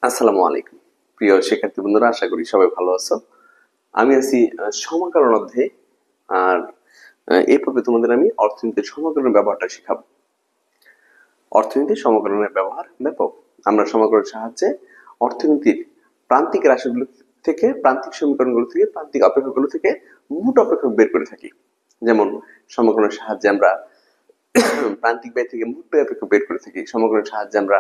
আসসালামু আলাইকুম প্রিয় শিক্ষার্থী বন্ধুরা, আশা করি সবাই ভালো আছো। আমি আছি সমাকলন অধ্যায়ে। আর এই পর্বে তোমাদের আমি অর্থনীতির সমাকলনের ব্যবহারটা শেখাবো। অর্থনীতির সমাকলনের ব্যবহার ব্যাপক। আমরা সমাকলনের সাহায্যে অর্থনীতির প্রান্তিক রাশিগুলো থেকে, প্রান্তিক সমীকরণগুলো থেকে, প্রান্তিক অপেক্ষকগুলো থেকে মোট অপেক্ষক বের করে থাকি। যেমন সমাকলনের সাহায্যে আমরা প্রান্তিক ব্যয় থেকে মোট ব্যয় অপেক্ষক বের করে থাকি। সমাকলনের সাহায্যে আমরা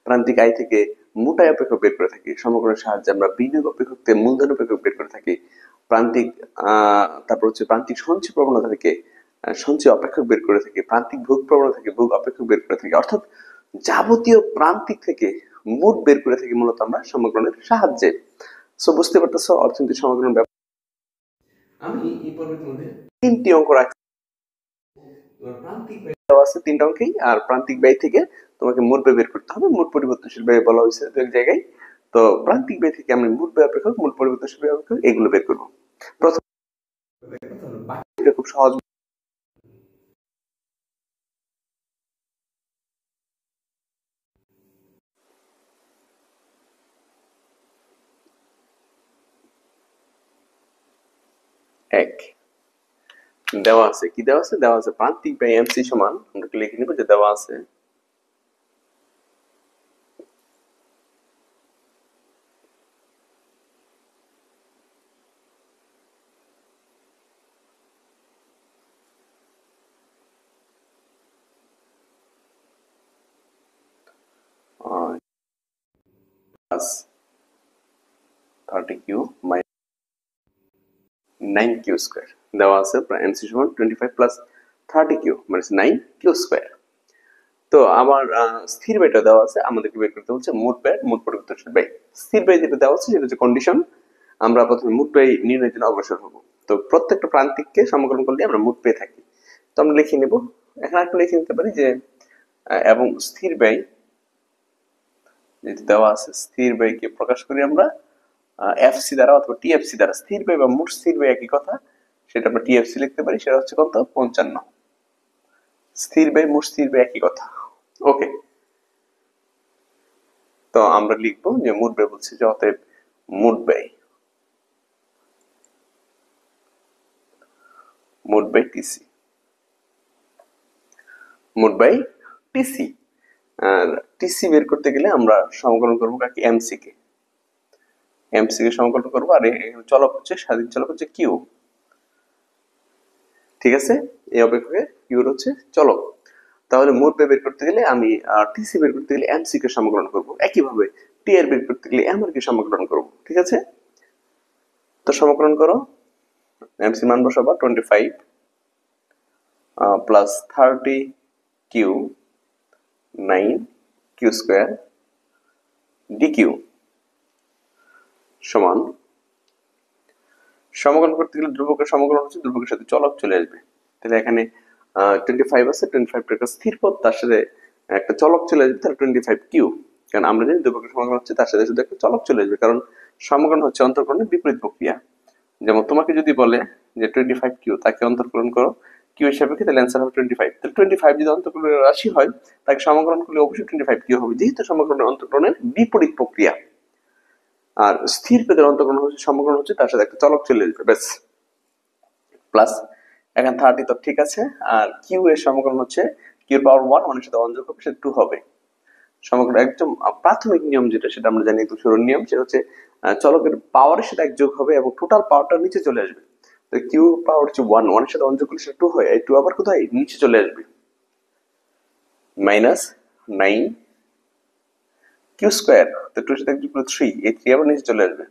প্রান্তিক আয় থেকে মোট আয় অপেক্ষক বের করে থাকি। সমাকলনের সাহায্যে আমরা বিনিয়োগ অপেক্ষক থেকে মূলধন অপেক্ষক বের করে থাকি। প্রান্তিক তারপর হচ্ছে প্রান্তিক সঞ্চয় প্রবণতা থেকে সঞ্চয় অপেক্ষক বের করে থাকি। প্রান্তিক ভোগ প্রবণতা থেকে ভোগ অপেক্ষক বের করে থাকি। অর্থাৎ যাবতীয় প্রান্তিক থেকে মোট বের করে থাকি মূলত আমরা সমাকলনের সাহায্যে। সো বুঝতে পারতেছো অর্থনীতির সমাকলন ব্যাপার। আমি এই পর্বে তোমাদের তিনটি অঙ্ক রাখছি। প্রান্তিক ব্যয় দেওয়া আছে তিনটা অঙ্কেই, আর প্রান্তিক ব্যয় থেকে তোমাকে মোট ব্যয় বের করতে হবে। মোট পরিবর্তনশীল ব্যয় বলা হয়েছে দু এক জায়গায়। তো প্রান্তিক ব্যয় থেকে আমি মোট ব্যয় অপেক্ষক, মোট পরিবর্তনশীল ব্যয় অপেক্ষক এগুলো বের করবো। প্রথম বাকিটা খুব সহজ। এক দেওয়া আছে, কি দেওয়া আছে? দেওয়া আছে প্রান্তিক ব্যয় এমসি সমান, আমরা লিখে নিব যে দেওয়া আছে plus 30 Q minus 9 Q square. দেওয়া আছে এমসি সমান 25 plus 30 Q minus 9 Q square. তো আমার স্থির ব্যয়টা দেওয়া আছে, আমাদেরকে বের করতে হচ্ছে মোট ব্যয়, মোট পরিবর্তনশীল ব্যয়। স্থির ব্যয় যেটা দেওয়া আছে সেটা হচ্ছে কন্ডিশন। আমরা প্রথমে মোট ব্যয় নির্ণয়ের জন্য অগ্রসর হবো। তো প্রত্যেকটা প্রান্তিককে সমাকলন করলে আমরা মোট পেয়ে থাকি। তো আমরা লিখে নেব, এখন একটা লিখে নিতে পারি যে এবং স্থির ব্যয় যেটা দেওয়া আছে, স্থির ব্যয়কে প্রকাশ করি আমরা এফসি দ্বারা অথবা টিএফসি দ্বারা। স্থির ব্যয় বা মোট স্থির ব্যয় একই কথা, সেটা আমরা টিএফসি লিখতে পারি। সেটা হচ্ছে কত? 55। স্থির ব্যয় মোট স্থির ব্যয় একই কথা। ওকে, তো আমরা লিখবো যে মোট ব্যয় বলছে যে অতএব মোট ব্যয়, মোট ব্যয় টিসি, মোট ব্যয় টিসি। আর টিসি বের করতে গেলে আমরা সমাকলন করবো কাকে? এমসি কে। এমসি কে সমাকলন করবো। আর চলক হচ্ছে স্বাধীন চলক হচ্ছে কিউ। ঠিক আছে, এই অপেক্ষকে কিউর হচ্ছে চলক। তাহলে মোট ব্যয় বের করতে গেলে আমি টিসি বের করতে গেলে এমসি কে সমাকলন করব। একইভাবে টি এর বের করতে গেলে এম আর কে সমাকলন করব। ঠিক আছে, তো সমাকলন করো। এমসি মান বসাবা 25 plus 30 Q 9 Q square dq সমান, সমাকলন করতে গেলে ধ্রুবকের সমাকলন হচ্ছে ধ্রুবকের সাথে চলক চলে আসবে। তাহলে এখানে 25 আছে, 25 একটা স্থির পদ, তার সাথে একটা চলক চলে আসবে, তাহলে 25 কিউ। কারণ আমরা জানি ধ্রুবকের সমাকলন হচ্ছে তার সাথে শুধু একটা চলক চলে আসবে, কারণ সমাকলন হচ্ছে অন্তরকরণের বিপরীত প্রক্রিয়া। যেমন তোমাকে যদি বলে যে 25 কিউ, তাকে অন্তরকরণ করো কিউ হিসাবে, তাহলে অ্যান্সার হবে 25। তাহলে 25 যদি অন্তরকরণের রাশি হয়, তাকে সমাকলন করলে অবশ্যই 25 কিউ হবে, যেহেতু সমাকলনের অন্তরকরণের বিপরীত প্রক্রিয়া। আর স্থির পদের অন্তরকরণ হচ্ছে সমাকলন হচ্ছে তার সাথে একটা চলক চলে আসবে, ব্যাস। প্লাস এখন 30 তো ঠিক আছে। আর কিউ এর সমাকলন হচ্ছে কিউ পাওয়ার 1, 1 এর সাথে 1 যোগ হবে, সেটা 2 হবে। সমাকলন একদম প্রাথমিক নিয়ম যেটা, সেটা আমরা জানি, একদম শুরুর নিয়ম, সেটা হচ্ছে চলকের পাওয়ারের সাথে 1 যোগ হবে এবং টোটাল পাওয়ারটা নিচে চলে আসবে। তো কিউ পাওয়ার হচ্ছে 1, 1 এর সাথে 1 যোগ করলে সেটা 2 হয়। এই 2 আবার কোথায়? নিচে চলে আসবে। মাইনাস 9 কিউ স্কয়ার, তো 2 এর সাথে 1 যোগ করলে 3, এই 3 আবার নিচে চলে আসবে।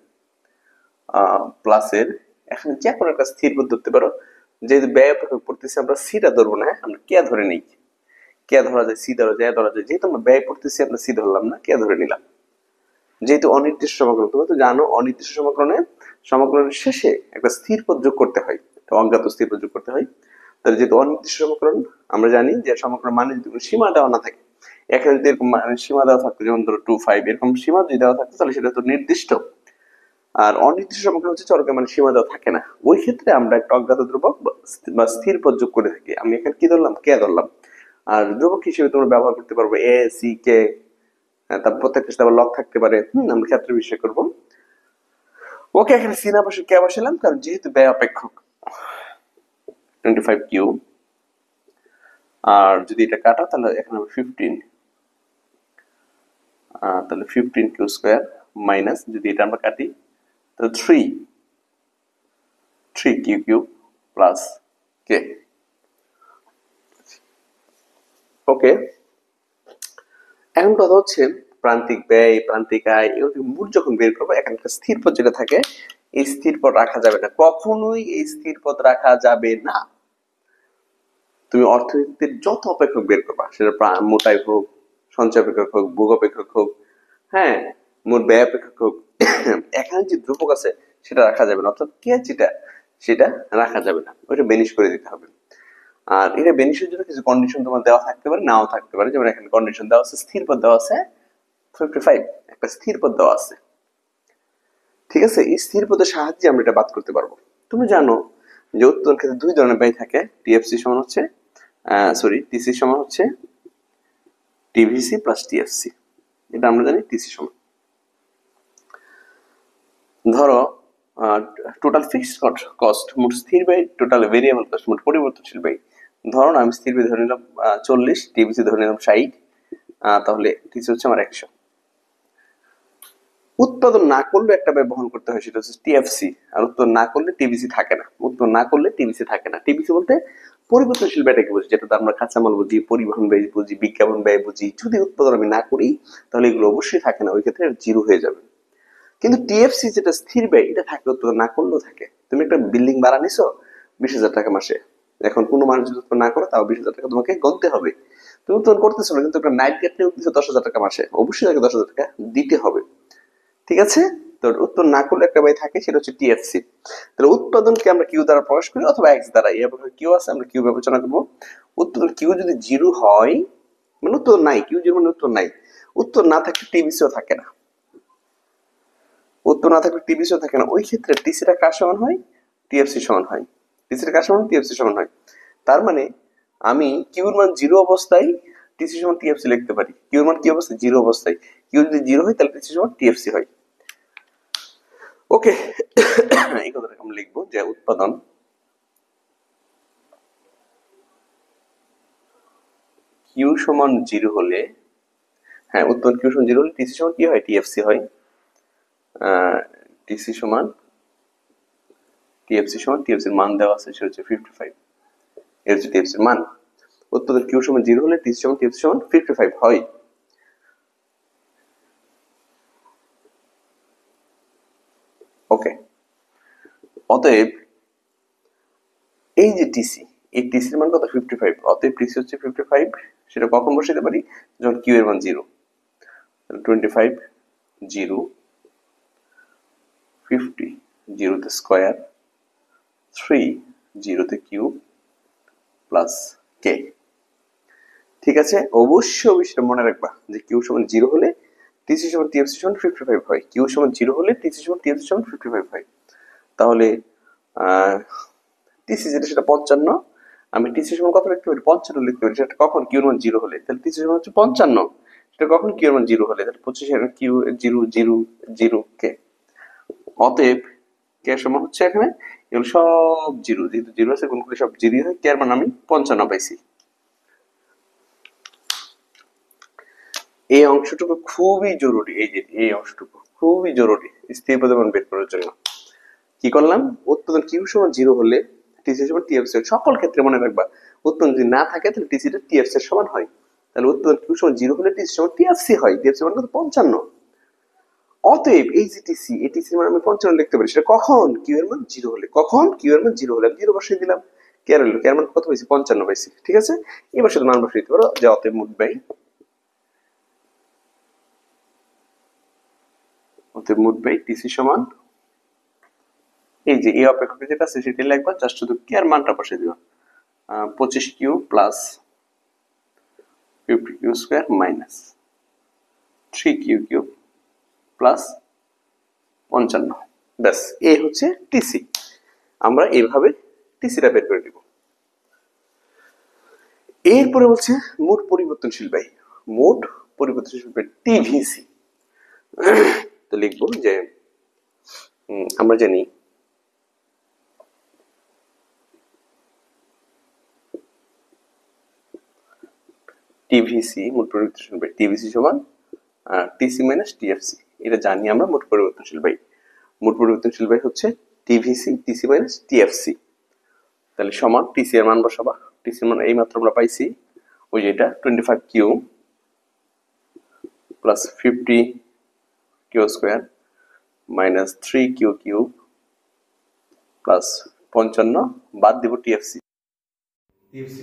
প্লাসের এখানে যে কোনো একটা স্থির পদ ধরতে পারো। যেহেতু ব্যয় অপেক্ষক পড়তেছি, আমরা সিটা ধরবো না, আমরা কে ধরে নিই। কে ধরা যায়, সি ধরা যায়, ধরা যায়। যেহেতু আমরা ব্যয় পড়তেছি, আমরা সি ধরলাম না, কে ধরে নিলাম। যেহেতু অনির্দিষ্ট সমাকলন, তুমি তো জানো অনির্দিষ্ট সমাকলনে সমাকলনের শেষে একটা স্থির পদ যোগ করতে হয়, অজ্ঞাত স্থির পদ যোগ করতে হয়। তাহলে যেহেতু অনির্দিষ্ট সমাকলন, আমরা জানি যে সমাকলন মানে যদি কোনো সীমা দেওয়া না থাকে, এখানে যদি এরকম সীমা দেওয়া থাকতো, যেমন ধরো 2, 5 এরকম সীমা যদি দেওয়া থাকতো, তাহলে সেটা তো নির্দিষ্ট। আর অনির্দিষ্ট সমাকলন হচ্ছে চলকের মানে সীমা দেওয়া থাকে না, ওই ক্ষেত্রে আমরা একটা অজ্ঞাত ধ্রুবক বা স্থির পদ যোগ করে থাকি। আমি এখানে কি ধরলাম? কে ধরলাম। আর ধ্রুবক হিসেবে তোমরা ব্যবহার করতে পারবো এ, সি, কে, তারপর প্রত্যেকটা সাথে আবার লগ থাকতে পারে। আমরা ক্ষেত্র বিষয় করব। ওকে, এখানে সি না বসে কে বসালাম, কারণ যেহেতু ব্যয় অপেক্ষক 25 কিউ, আর যদি এটা কাটা তাহলে এখানে 15, তাহলে 15 কিউ স্কয়ার মাইনাস যদি এটা আমরা কাটি তাহলে 3 কিউ কিউব প্লাস কে। ওকে, এখন কথা হচ্ছে প্রান্তিক ব্যয়, প্রান্তিক আয়, এগুলো মোট যখন বের করবো, এখানকার স্থির পদ যেটা থাকে এই স্থির পদ রাখা যাবে না, কখনোই এই স্থির পদ রাখা যাবে না। তুমি অর্থনীতির যত অপেক্ষক বের করবা, সেটা মোটাই হোক, সঞ্চয় অপেক্ষক হোক, ভোগ অপেক্ষক হোক, হ্যাঁ, মোট ব্যয় অপেক্ষক হোক, এখানে যে ধ্রুবক আছে সেটা রাখা যাবে না, অর্থাৎ কে যেটা সেটা রাখা যাবে না, ওইটা বেনিশ করে দিতে হবে। আর এটা বেনিশের জন্য কিছু কন্ডিশন তোমার দেওয়া থাকতে পারে, নাও থাকতে পারে। যেমন এখানে কন্ডিশন দেওয়া আছে, স্থির পদ দেওয়া আছে 55, একটা স্থির পদ দেওয়া আছে, ঠিক আছে। এই স্থির পদের সাহায্যে আমরা এটা বাদ করতে পারবো। তুমি জানো যে উৎপাদন ক্ষেত্রে দুই ধরনের ব্যয় থাকে, টিএফসি সমান হচ্ছে টিসি সমান হচ্ছে টিভিসি প্লাস টিএফসি। এটা আমরা জানি টিসি সমান। ধরো টোটাল ফিক্সড কস্ট মোট স্থির ব্যয়, টোটাল ভেরিয়েবল কস্ট মোট পরিবর্তনশীল ব্যয়। ধরো আমি স্থির ব্যয় ধরে নিলাম 40, টিভিসি ধরে নিলাম 60, তাহলে টিসি হচ্ছে আমার 100। উৎপাদন না করলে একটা ব্যয় বহন করতে হয়, সেটা হচ্ছে টিএফসি। আর উৎপাদন না করলে টিভিসি থাকে না। উৎপাদন না করলে টিভিসি থাকে না। টিভিসি বলতে পরিবর্তনশীল ব্যয়টাকে বুঝি, যেটা আমরা কাঁচামাল বুঝি, পরিবহন ব্যয় বুঝি, বিজ্ঞাপন ব্যয় বুঝি। যদি উৎপাদন আমি না করি তাহলে এগুলো অবশ্যই থাকে না, ওই ক্ষেত্রে জিরো হয়ে যাবে। কিন্তু টিএফসি যেটা স্থির ব্যয়, এটা থাকে, উৎপাদন না করলেও থাকে। তুমি একটা বিল্ডিং ভাড়া নিছো 20,000 টাকা মাসে, এখন কোনো মানুষ যদি উৎপাদন না করে তাও 20,000 টাকা তোমাকে গুনতে হবে। তুমি উৎপাদন করতেছো না, কিন্তু একটা নাইট গেট নিয়ে দিচ্ছ 10,000 টাকা মাসে, অবশ্যই তাকে 10,000 টাকা দিতে হবে, ঠিক আছে। তো উৎপাদন না করলে একটা ব্যয় থাকে, সেটা হচ্ছে টিএফসি। তাহলে উৎপাদনকে আমরা কিউ দ্বারা প্রকাশ করি অথবা এক্স দ্বারা। এই কিউ আছে, আমরা কিউ বিবেচনা করবো। উৎপাদন কিউ যদি জিরো হয়, মানে উৎপাদন নাই, কিউ জিরো মানে উৎপাদন নাই, উৎপাদন না থাকলে টিবিসিও থাকে না, উৎপাদন না থাকলে টিবিসিও থাকে না। ওই ক্ষেত্রে টিসিটা কার সমান হয়? টিএফসি সমান হয়। টিসিটা কার সমান? টিএফসি সমান হয়। তার মানে আমি কিউর মান জিরো অবস্থায় টিসি সমান টিএফসি লিখতে পারি। কিউর মান কি অবস্থায়? জিরো অবস্থায়। কিউ যদি জিরো হয় তাহলে টিসি সমান টিএফসি হয়। ওকে, এই কথাটা আমরা লিখবো যে উৎপাদন কিউ সমান জিরো হলে, হ্যাঁ, উৎপাদন কিউ সমান জিরো হলে টিসি সমান কি হয়? টিএফসি হয়। টিসি সমান টিএফসি সমান, টিএফসির মান দেওয়া আছে, সেটা হচ্ছে 55। এর হচ্ছে টিএফসির মান। উৎপাদন কিউ সমান জিরো হলে টিসি সমান টিএফসি সমান 55 হয়। ওকে, অতএব এই যে টিসি, এই টিসির মান কত? 55। অতএব টিসি হচ্ছে 55। সেটা কখন বসাতে পারি? যখন কিউ এর মান জিরো। 25 জিরো 50, জিরোতে স্কোয়ার 3, জিরোতে কিউব প্লাস কে। ঠিক আছে, অবশ্যই সেটা মনে রাখবা যে কিউ সমান জিরো হলে টিসি সমান টিএফসি সমান 55 হয়। কিউ সমান জিরো হলে টিসি সমান টিএফসি সমান 55 হয়। তাহলে টিসি যেটা সেটা 55, আমি টিসি সমান কত লিখতে পারি? 55 লিখতে পারি। সেটা কখন? কিউ এর মান জিরো হলে। তাহলে টিসি সমান হচ্ছে 55, সেটা কখন? কিউ এর মান জিরো হলে। তাহলে 25 কিউ জিরো জিরো জিরো কে। অতএব কে সমান হচ্ছে এখানে এগুলো সব জিরো, যেহেতু জিরো আছে গুণ করলে সব জিরো হয়। কে এর মান আমি 55 পাইছি। এই অংশটুকু খুবই জরুরি, এই যে এই অংশটুকু খুবই জরুরি স্থির পদের মান বের করার জন্য। কি করলাম? উৎপাদন কিউ সমান জিরো হলে টিসি সমান টিএফসি। সকল ক্ষেত্রে মনে রাখবা, উৎপাদন যদি না থাকে তাহলে টিসিটা টিএফসি এর সমান হয়। তাহলে উৎপাদন কিউ সমান জিরো হলে টিসি সমান টিএফসি হয়। টিএফসি মানে কত? 55। অতএব এই যে টিসি, এই টিসির মান আমি 55 লিখতে পারি। সেটা কখন? কিউ এর মান জিরো হলে। কখন? কিউ এর মান জিরো হলে। আমি জিরো বসিয়ে দিলাম, কে এর হলো, কে এর মান কত পাইছি? 55 পাইছি। ঠিক আছে, এবার শুধু মান বসিয়ে দিতে পারো যে অতএব মোট ব্যয়, অতএব মোট ব্যয় টিসি সমান, এই যে এই অপেক্ষক যেটা আছে সেটা লিখবা, জাস্ট শুধু কে এর মানটা বসিয়ে দিবা। 25 Q plus 50 q square minus 3 Q cube plus 55। ব্যাস, এই হচ্ছে টিসি। আমরা এইভাবে টিসিটা বের করে দিব। এরপরে বলছে মোট পরিবর্তনশীল ব্যয়। মোট পরিবর্তনশীল টিভিসি। তো লিখবো যে আমরা জানি টিভিসি মোট পরিবর্তনশীল বাই টিভিসি সমান টিসি মাইনাস টিএফসি। এটা জানি আমরা মোট পরিবর্তনশীল বাই। মোট পরিবর্তনশীল বাই হচ্ছে টিভিসি টিসি মাইনাস টিএফসি। তাহলে সমান টিসি এর মান বসাবা। টিসি এর মান এই মাত্র আমরা পাইছি, ওই যে এটা 25 Q plus 50 q square minus 3 Q cube plus 55 বাদ দিব টিএফসি। টিএফসি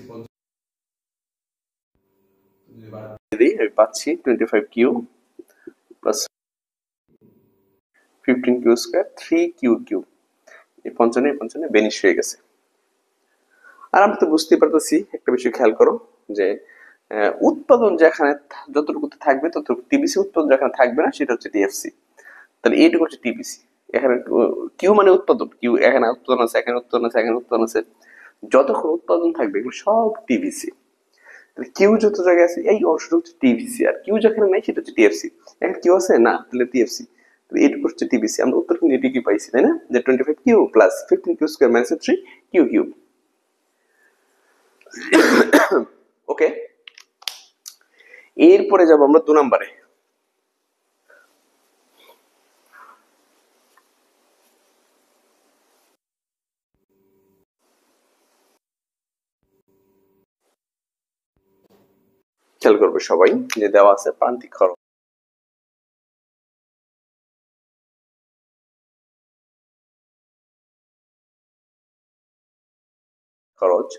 আমি পাচ্ছি 25 Q plus 15 Q square 3 Q cube. এই 55 বেনিশ হয়ে গেছে। আর আমরা তো বুঝতেই পারতেছি, একটা বিষয় খেয়াল করো যে উৎপাদন যেখানে যতটুকু থাকবে ততটুকু টিবিসি, উৎপাদন যেখানে থাকবে না সেটা হচ্ছে টিএফসি। তাহলে এইটুকু হচ্ছে টিবিসি। এখানে কিউ মানে উৎপাদন, কিউ এখানে উৎপাদন আছে, এখানে উৎপাদন আছে, এখানে উৎপাদন আছে, যতক্ষণ উৎপাদন থাকবে এগুলো সব টিবিসি। তাহলে কিউ যত জায়গায় আছে এই অংশটা হচ্ছে টিবিসি, আর কিউ যেখানে নাই সেটা হচ্ছে টিএফসি। এখানে কিউ আছে না, তাহলে টিএফসি। তাহলে এইটুকু হচ্ছে টিবিসি। আমরা উত্তর কিন্তু এটুকুই পাইছি, তাই না? যে 25 Q plus 15 Q square minus 3 Q cube. Okay, এরপরে যাব আমরা 2 নম্বরে। খেয়াল করবে সবাই যে দেওয়া আছে প্রান্তিক খরচ। খরচ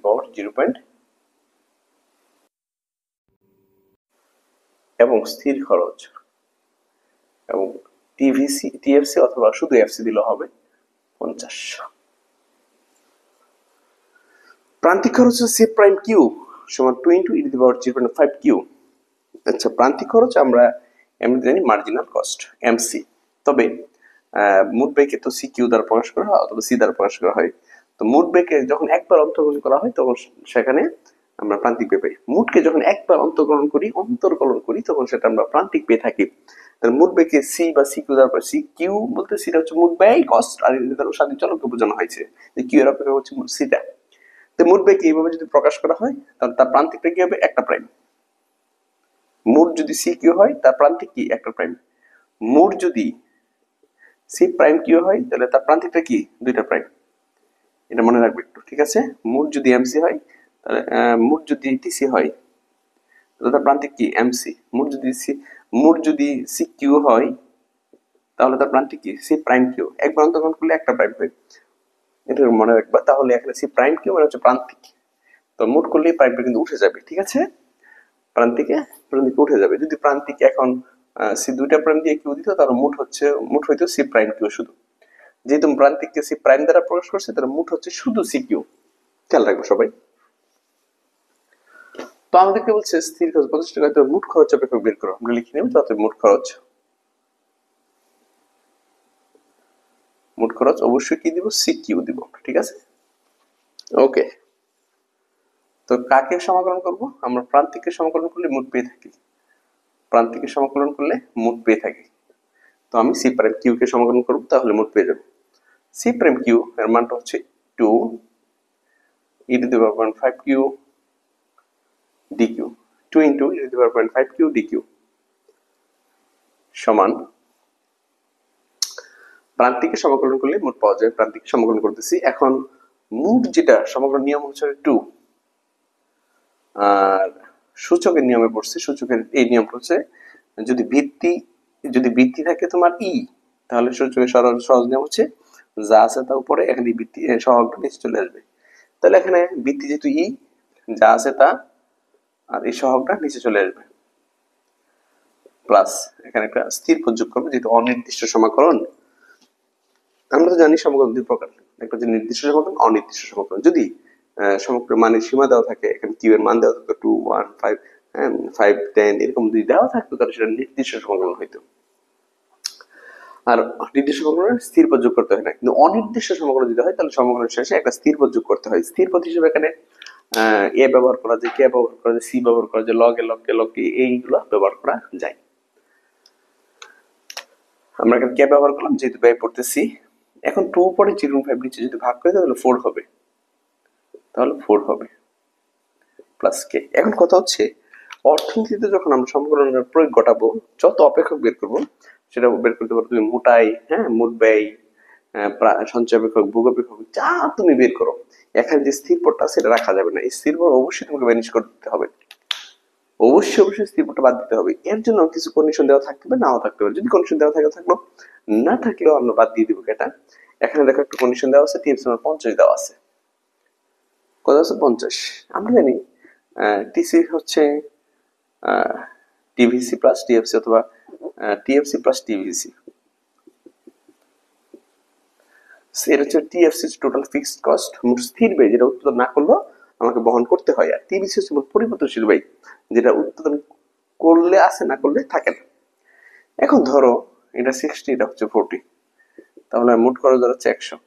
পাওয়ার 0. এবং স্থির খরচ এবং টিভিসি টিএফসি অথবা শুধু এফসি দিলে হবে 50। প্রান্তিক খরচ হচ্ছে সি প্রাইম কিউ সমান 2 into E to the power 0.5 q. আচ্ছা, প্রান্তিক খরচ আমরা এমনি জানি মার্জিনাল কস্ট এমসি। তবে মোট ব্যয়কে তো সি কিউ দ্বারা প্রকাশ করা হয় অথবা সি দ্বারা প্রকাশ করা হয়। তো মোট ব্যয়কে যখন একবার অন্তর্কলন করা হয় তখন সেখানে আমরা প্রান্তিক ব্যয় পাই। মোটকে যখন একবার অন্তর্কলন করি তখন সেটা আমরা প্রান্তিক পেয়ে থাকি। তাহলে মোট ব্যয়কে সি বা সি কিউ দ্বারা, সি কিউ বলতে সিটা হচ্ছে মোট ব্যয় কস্ট, আর দ্বারা স্বাধীন চলককে বোঝানো হয়েছে যে কিউ এর অপেক্ষা হচ্ছে সিটা। তো মোট ব্যয়কে এইভাবে যদি প্রকাশ করা হয় তাহলে তার প্রান্তিকটা কি হবে? একটা প্রাইম। মোট যদি সি কিউ হয় তার প্রান্তিক কি? একটা প্রাইম। মোট যদি সি প্রাইম কিউ হয় তাহলে তার প্রান্তিকটা কি? দুইটা প্রাইম। এটা মনে রাখবে একটু, ঠিক আছে? মোট যদি এমসি হয় তাহলে মোট যদি টিসি হয় তাহলে তার প্রান্তিক কি? এমসি। মোট যদি সি কিউ হয় তাহলে তার প্রান্তিক কি? C prime q. একবার অন্তর্গণ করলে একটা প্রাইম হয়, এটা মনে রাখবা। তাহলে এখানে সি প্রাইম কিউ মানে হচ্ছে প্রান্তিক। তো মোট করলে প্রাইমটা কিন্তু উঠে যাবে, ঠিক আছে? প্রান্তিকে উঠে যাবে। যদি প্রান্তিক এখন সি দুইটা প্রাইম দিয়ে কিউ দিত তাহলে মোট হইতো সি প্রাইম কিউ শুধু। যেহেতু প্রান্তিককে সি প্রাইম দ্বারা প্রকাশ করছে তাহলে মোট হচ্ছে শুধু সি কিউ। খেয়াল রাখবো সবাই। তো আমাদেরকে বলছে স্থির খরচ 50 টাকা, তো মোট খরচ অপেক্ষক বের করো। আমরা লিখে নেব যাতে মোট খরচ অবশ্যই কি দিব? সি কিউ দিব, ঠিক আছে? ওকে, তো কাকে সমাকলন করব? আমরা প্রান্তিককে সমাকলন করলে মোট পেয়ে থাকি। প্রান্তিককে সমাকলন করলে মোট পেয়ে থাকি। তো আমি সি প্রাইম কিউ কে সমাকলন করব, তাহলে মোট পেয়ে যাব। সি প্রাইম কিউ এর মানটা হচ্ছে 2 E to the power 0.5 Q dQ. 2 into E to the power 0.5 Q dQ সমান প্রান্তিককে সমাকলন করলে মোট পাওয়া যায়। প্রান্তিককে সমাকলন করতেছি। এখন মোট যেটা সমাকলন নিয়ম হচ্ছে 2, আর সূচকের নিয়মে পড়ছে। সূচকের এই নিয়মটা হচ্ছে যদি বৃত্তি থাকে তোমার ই, তাহলে সূচকের সহজ নিয়ম হচ্ছে যা আছে তা উপরে, এখানে বৃত্তি সহগটা নিচে চলে আসবে। তাহলে এখানে বৃত্তি যেহেতু ই, যা আছে তা, আর এই সহগটা নিচে চলে আসবে, প্লাস এখানে একটা স্থির পদ যোগ করবে যেহেতু অনির্দিষ্ট সমাকলন। আমরা তো জানি সমকলন দুই প্রকার, একটা হচ্ছে নির্দিষ্ট সমকলন, অনির্দিষ্ট সমকলন। যদি সমকলন মানের সীমা দেওয়া থাকে, এখানে কিউ এর মান দেওয়া থাকতো 2 1 5 5 10 এরকম যদি দেওয়া থাকতো তাহলে সেটা নির্দিষ্ট সমকলন হইতো। আর নির্দিষ্ট সমকলনে স্থির পদ যোগ করতে হয় না, কিন্তু অনির্দিষ্ট সমকলন যদি হয় তাহলে সমকলনের শেষে একটা স্থির পদ যোগ করতে হয়। স্থির পদ হিসেবে এখানে এ ব্যবহার করা যায়, কে ব্যবহার করা যায়, সি ব্যবহার করা যায়, লগ এ লগ কে লগ এইগুলো ব্যবহার করা যায়। আমরা এখানে কে ব্যবহার করলাম যেহেতু ব্যয় পড়তেছি। এখন 2 পরে 0.5 নিচে যদি ভাগ করে তাহলে 4 হবে, তাহলে 4 হবে প্লাস কে। এখন কথা হচ্ছে অর্থনীতিতে যখন আমরা সমকলনের প্রয়োগ ঘটাবো, যত অপেক্ষক বের করবো সেটা বের করতে পারো তুমি মোটাই, মোট ব্যয়, সঞ্চয় অপেক্ষক, ভোগ অপেক্ষক, যা তুমি বের করো, এখানে যে স্থির পদটা সেটা রাখা যাবে না। এই স্থির পদ অবশ্যই তোমাকে ম্যানেজ করতে হবে, অবশ্যই স্থির পদটা বাদ দিতে হবে। এর জন্য কিছু কন্ডিশন দেওয়া থাকতে পারে, নাও থাকতে পারে। যদি কন্ডিশন দেওয়া থাকে থাকলো, না থাকলেও আমরা বাদ দিয়ে দিব এটা। এখানে দেখো একটা কন্ডিশন দেওয়া আছে, টিএফসি 50 দেওয়া আছে। কত আছে? 50। আমরা জানি টিসি হচ্ছে টিভিসি প্লাস টিএফসি অথবা টিএফসি প্লাস টিভিসি। এর হচ্ছে টিএফসি টোটাল ফিক্সড কস্ট, মোট স্থির ব্যয় যেটা উৎপাদন না করলেও আমাকে বহন করতে হয়। আর টিভিসি হচ্ছে মোট পরিবর্তনশীল ব্যয় যেটা উৎপাদন করলে আসে, না করলে থাকে না। এখন ধরো এটা 60, এটা হচ্ছে 40, তাহলে মোট খরচ দাঁড়াচ্ছে 100।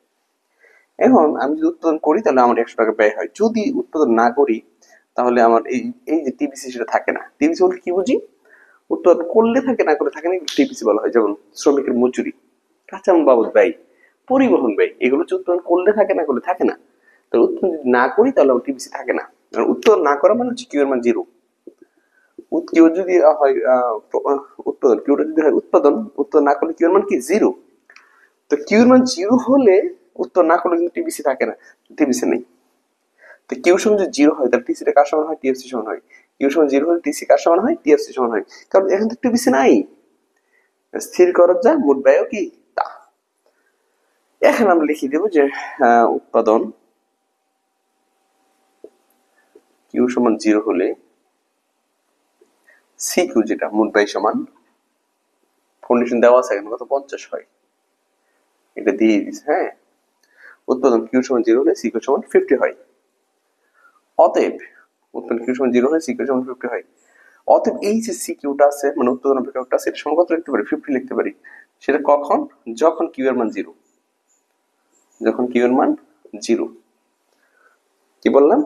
এখন আমি যদি উৎপাদন করি তাহলে আমার 100 টাকা ব্যয় হয়। যদি উৎপাদন না করি তাহলে আমার এই যে টিবিসি সেটা থাকে না। টিবিসি বলতে কি বুঝি? উৎপাদন করলে থাকে, না করলে থাকে না, টিবিসি বলা হয়। যেমন শ্রমিকের মজুরি, কাঁচামাল বাবদ ব্যয়, পরিবহন ব্যয়, এগুলো হচ্ছে উৎপাদন করলে থাকে, না করলে থাকে না। তাহলে উৎপাদন যদি না করি তাহলে আমার টিবিসি থাকে না। কারণ উৎপাদন না করা মানে হচ্ছে কিউ এর মান 0। কিউ যদি হয় উৎপাদন, কিউটা যদি হয় উৎপাদন, উৎপাদন না করলে কিউ এর মান কি? 0। তো কিউ এর মান 0 হলে উত্তর না করলে কিন্তু টিবিসি থাকে না, টিবিসি নেই। তো কিউ সমান যদি 0 হয় তাহলে টিসিটা কার সমান হয়? টিএফসি সমান হয়। কিউ সমান 0 হলে টিসি কার সমান হয়? টিএফসি সমান হয়। কারণ এখানে তো টিবিসি নাই। স্থির খরচ যা, মোট ব্যয়ও কি তা। এখন আমরা লিখে দেব যে উৎপাদন কিউ সমান 0 হলে সি কিউ যেটা মোট ব্যয় সমান, কন্ডিশন দেওয়া আছে এখানে কত? 50 হয়, এটা দিয়ে দিচ্ছে। উৎপাদন কিউ সমান 0 হলে সি কিউ সমান 50 হয়। অতএব উৎপাদন কিউ সমান 0 হলে সি কিউ সমান 50 হয়। অতএব এই যে সি কিউটা আছে মানে উৎপাদন অপেক্ষকটা আছে, এটা সমান কত লিখতে পারি? 50 লিখতে পারি। সেটা কখন? যখন কিউ এর মান 0, যখন কিউ এর মান 0। কি বললাম?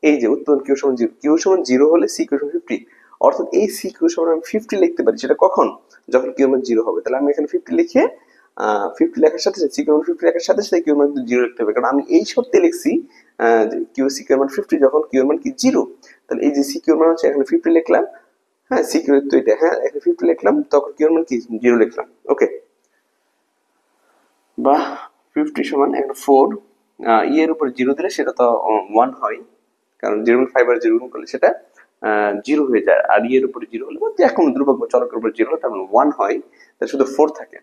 এই যে উৎপাদন কিউ সমান 0, কিউ সমান 0 হলে সি কিউ সমান 50, অর্থাৎ এই সি কিউ সমান আমি 50 লিখতে পারি। সেটা কখন? যখন কিউ এর মান 0 হবে। তাহলে আমি এখানে 50 লিখে 50 লেখার সাথে সাথে সি কিউ এর মান 50 লেখার সাথে সাথে কিউ এর মান 0 লিখতে হবে, কারণ আমি এই শর্তে লিখছি কিউ সি কিউ এর মান 50 যখন কিউ এর মান কি 0। তাহলে এই যে সি কিউ এর মান হচ্ছে এখানে 50 লিখলাম, সি কিউ তো এটা, এখানে 50 লিখলাম, তখন কিউ এর মান কি 0 লিখলাম। ওকে, বা 50 সমান একটা 4 এর উপর 0 দিলে সেটা তো 1 হয়, কারণ 0.5 আর 0 গুণ করলে সেটা 0 হয়ে যায়। আর এর উপরে 0 হলে যে কোনো ধ্রুবক বা চলকের উপর 0 হলে তার 1 হয়, তাহলে শুধু 4 থাকে।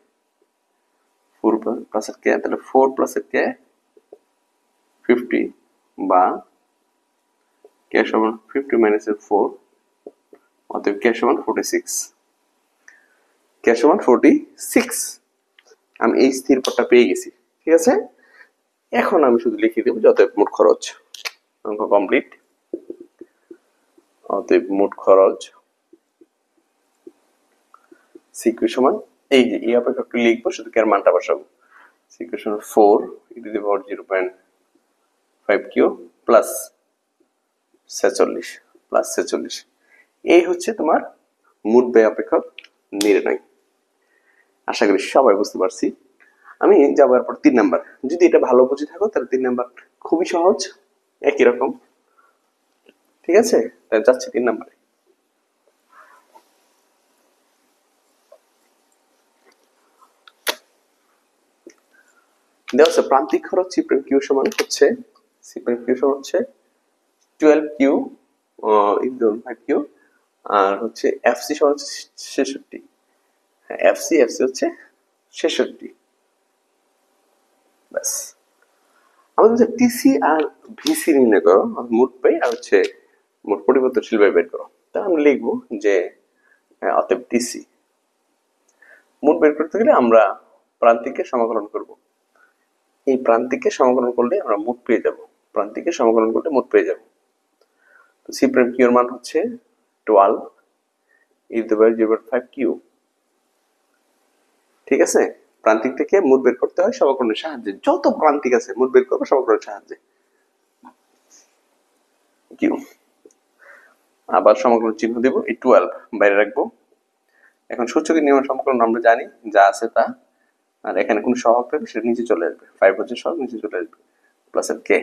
4 প্লাস এর কে, তাহলে 4 প্লাস এর কে 50, বা কে সমান 50 মাইনাস এর 4, অতএব কে সমান 46। কে সমান 46। আমি এই স্থির পদটা পেয়ে গেছি, ঠিক আছে। এখন আমি শুধু লিখে দেবো যে অতএব মোট খরচ, অঙ্ক কমপ্লিট। অতএব মোট খরচ সি কিউ সমান, এই যে এই অপেক্ষকটা লিখবো, শুধু কে এর মানটা বসাবো। সি কিউ সমান 4 E to the power 0.5 Q plus 46 plus 46। এই হচ্ছে তোমার মোট ব্যয় অপেক্ষক নির্ণয়। আশা করি সবাই বুঝতে পারছি। আমি যাবো এরপর 3 নাম্বার। যদি এটা ভালো বুঝে থাকো তাহলে 3 নাম্বার খুবই সহজ, একই রকম, ঠিক আছে। তাহলে যাচ্ছি 3 নাম্বারে। দেওয়া আছে প্রান্তিক খরচ সি প্রাইম কিউ সমান হচ্ছে, সি প্রাইম কিউ সমান হচ্ছে 12 কিউ ইনটু 5 কিউ, আর হচ্ছে এফসি সমান 66। এফসি হচ্ছে 66। ব্যাস, আমাদের টিসি আর ভিসি নির্ণয় করো, মোট ব্যয় আর হচ্ছে মোট পরিবর্তনশীল ব্যয় বের করো। তা আমরা লিখবো যে অতএব টিসি মোট বের করতে গেলে আমরা প্রান্তিকের সমাকলন করব। এই প্রান্তিককে সমাকলন করলে আমরা মোট পেয়ে যাব, প্রান্তিককে সমাকলন করলে মোট পেয়ে যাব। তো সি প্রাইম কিউ এর মান হচ্ছে 12 ই টু দি পাওয়ার 0.5 কিউ। ঠিক আছে, প্রান্তিক থেকে মোট বের করতে হয় সমাকলনের সাহায্যে। যত প্রান্তিক আছে মোট বের করবো সমাকলনের সাহায্যে। কিউ আবার সমাকলন চিহ্ন দেব, এই 12 বাইরে রাখবো। এখন সূচকের নিয়ম সমাকলন আমরা জানি, যা আছে তা, আর এখানে কোন সহগ থাকবে সেটা নিচে চলে আসবে, 5 হচ্ছে সহগ, নিচে চলে আসবে, প্লাস এর কে।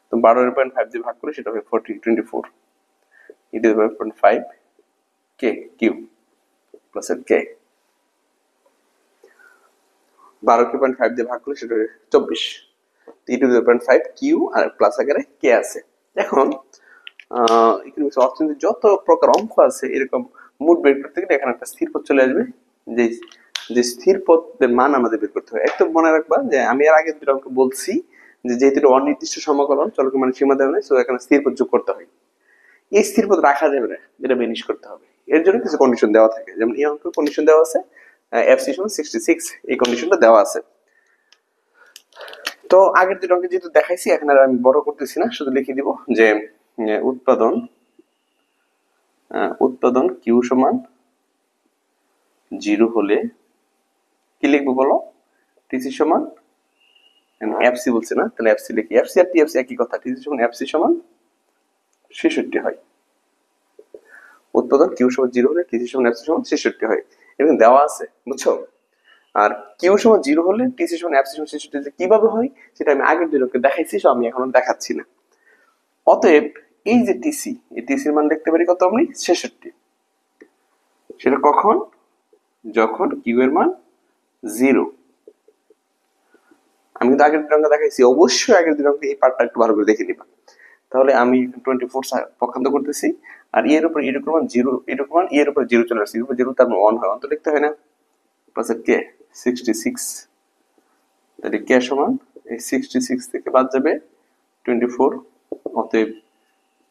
তো 12.5 দিয়ে ভাগ করে সেটা হবে 24 E to the power 0.5 K Q plus এর কে। 12.5 দিয়ে ভাগ করলে সেটা হবে 24 E to the power 0.5 Q আর প্লাস আকারে কে আছে। এখন ইকোনমিক্স অর্থনীতি যত প্রকার অঙ্ক আছে এরকম মোট বের করতে গেলে এখানে একটা স্থির পদ চলে আসবে, যে যে স্থির পদের মান আমাদের বের করতে হয়। একদম মনে রাখবা যে আমি এর আগে দুটো অঙ্ক বলছি যে যেহেতু অনির্দিষ্ট সমাকলন চলক মানে সীমা দেওয়া নেই, সো এখানে স্থির পদ যোগ করতে হয়। এই স্থির পদ রাখা যাবে না, এটা বেনিশ করতে হবে। এর জন্য কিছু কন্ডিশন দেওয়া থাকে, যেমন এই অঙ্কের কন্ডিশন দেওয়া আছে এফসি সমান 66, এই কন্ডিশনটা দেওয়া আছে। তো আগের দুটো অঙ্কে যেহেতু দেখাইছি এখন আর আমি বড় করতেছি না, শুধু লিখে দিব যে উৎপাদন কিউ সমান 0 হলে কি লিখবো বলো, টিসি সমান এফসি বলছে না, তাহলে এফসি লিখি, এফসি আর টিএফসি একই কথা, টিসি সমান এফসি সমান 66 হয়। উৎপাদন কিউ সমান 0 হলে টিসি সমান এফসি সমান 66 হয়, এবং দেওয়া আছে, বুঝছো। আর কিউ সমান 0 হলে টিসি সমান এফসি সমান 66 কিভাবে হয় সেটা আমি আগের দুটোকে দেখাইছি, সো আমি এখন দেখাচ্ছি না। অতএব এই যে টিসি, এই টিসির মান লিখতে পারি কত আমি, 66। সেটা কখন, যখন কিউ এর মান 0। আমি কিন্তু আগের দুটো অঙ্ক দেখাইছি, অবশ্যই আগের দুটো অঙ্কে এই পার্টটা একটু ভালো করে দেখে নিবা। তাহলে আমি 24 পক্ষান্তর করতেছি, আর এর উপর এর মান 0, এর মান এর উপর 0 চলে আসছে, এর উপর 0 তার মানে 1 হয়, অন্ত লিখতে হয় না, প্লাস কে 66। তাহলে কে সমান এই 66 থেকে বাদ যাবে 24, অতএব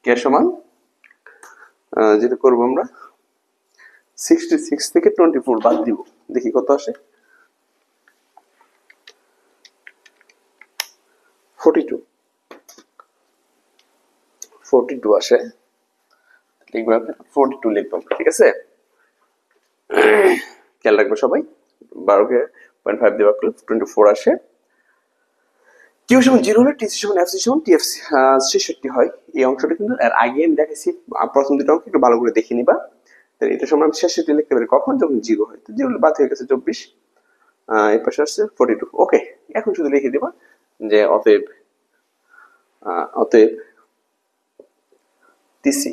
কে সমান যেটা করব আমরা 66 থেকে 24 বাদ দিব, দেখি কত আসে, 42 আসে। লিখবো 42 লিখবো, ঠিক আছে। খেয়াল রাখবে সবাই, 12কে 0.5 দিয়ে ভাগ করলে 24 আসে। কিউ সমান 0 হলে টিসি সমান এফসি সমান টিএফসি 66 হয়। এই অংশটা কিন্তু এর আগে আমি দেখাইছি, প্রথম দুটো অঙ্ক একটু ভালো করে দেখে নিবা। তাহলে এটা সমান 66 লিখতে পারি কখন, যখন 0 হয়। তো 0 বাদ হয়ে গেছে 24, এই পাশে আসছে 42। ওকে, এখন শুধু লিখে দিবা যে অতএব টিসি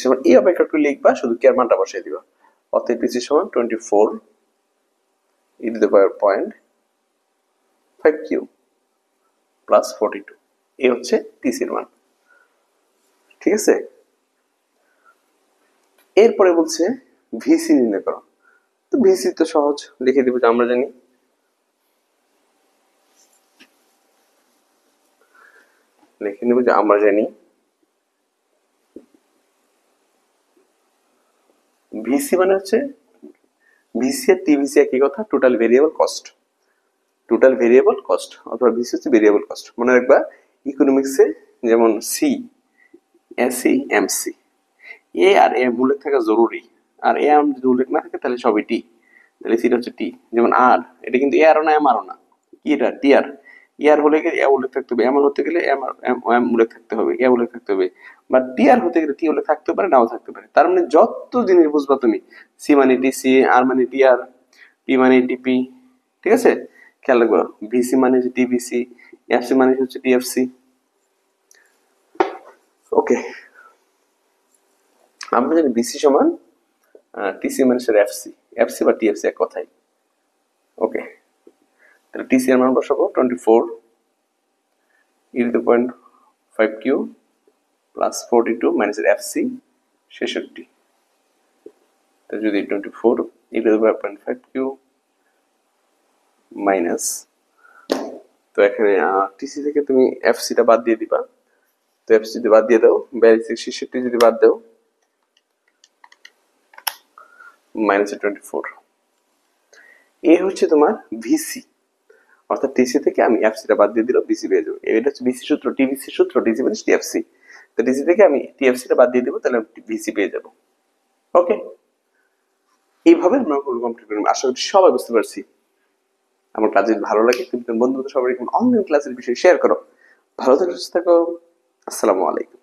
সমান এই অপেক্ষা একটু লিখবা, শুধু কে এর মানটা বসাই দিবা। অতএব টিসি সমান 24 E to the power 0.5 Q plus 42, এই হচ্ছে টিসির মান, ঠিক আছে। এরপরে বলছে ভিসি নির্ণয় করো। তো ভিসি তো সহজ, লিখে দিব যে আমরা জানি লিখে নেব যে আমরা জানি ভিসি মানে হচ্ছে, ভিসি আর টিভিসি একই কথা, total variable cost. Total variable cost অথবা ভিসি হচ্ছে ভেরিয়েবল কস্ট। মনে রাখবা ইকোনমিক্সে যেমন সি, এসি, এমসি, এ আর এ উল্লেখ থাকা জরুরি, আর এ এম যদি উল্লেখ না থাকে তাহলে সবই টি, তাহলে সিটা হচ্ছে টি। যেমন আর, এটা কিন্তু এ আরও না এম আরও না, কি এটা টি আর। ইয়ার হলে গেলে এ উল্লেখ থাকতে হবে, এম হতে গেলে এম উল্লেখ থাকতে হবে, এ উল্লেখ থাকতে হবে, বা টি আর হতে গেলে টি উল্লেখ থাকতে পারে, নাও থাকতে পারে। তার মানে যত জিনিস বুঝবা তুমি, সি মানে টি সি, আর মানে টি আর, পি মানে টিপি, ঠিক আছে। খেয়াল রাখবো ভিসি মানে হচ্ছে টিভিসি, এফসি মানে হচ্ছে টিএফসি। ওকে, আমরা জানি ভিসি সমান টিসি মানে এফসি, এফসি বা টিএফসি এক কথাই। ওকে, তাহলে টিসি এর মান বসাবো 24 E to the 0.5 Q plus 42 minus FC 66। তো যদি 24 E to the 0.5 Q minus, তো এখানে টিসি থেকে তুমি এফসিটা বাদ দিয়ে দিবা, তো এফসি যদি বাদ দিয়ে দাও 42 66 যদি বাদ দাও মাইনাস 24, এ হচ্ছে তোমার ভিসি। অর্থাৎ টিসি থেকে আমি এফসিটা বাদ দিয়ে দিলাম, বিসি পেয়ে যাবো। এটা হচ্ছে বিসি সূত্র, টিবিসি সূত্র, টিসি মানে টিএফসি। তো টিসি থেকে আমি টিএফসিটা বাদ দিয়ে দেবো, তাহলে আমি বিসি পেয়ে যাবো। ওকে, এইভাবে আমরা কমপ্লিট করবো। আশা করি সবাই বুঝতে পারছি। আমার কাজ যদি ভালো লাগে তুমি তোমার বন্ধুদের সবাই অনলাইন ক্লাসের বিষয়ে শেয়ার করো। ভালো থাকো, সুস্থ থাকো। আসসালামু আলাইকুম।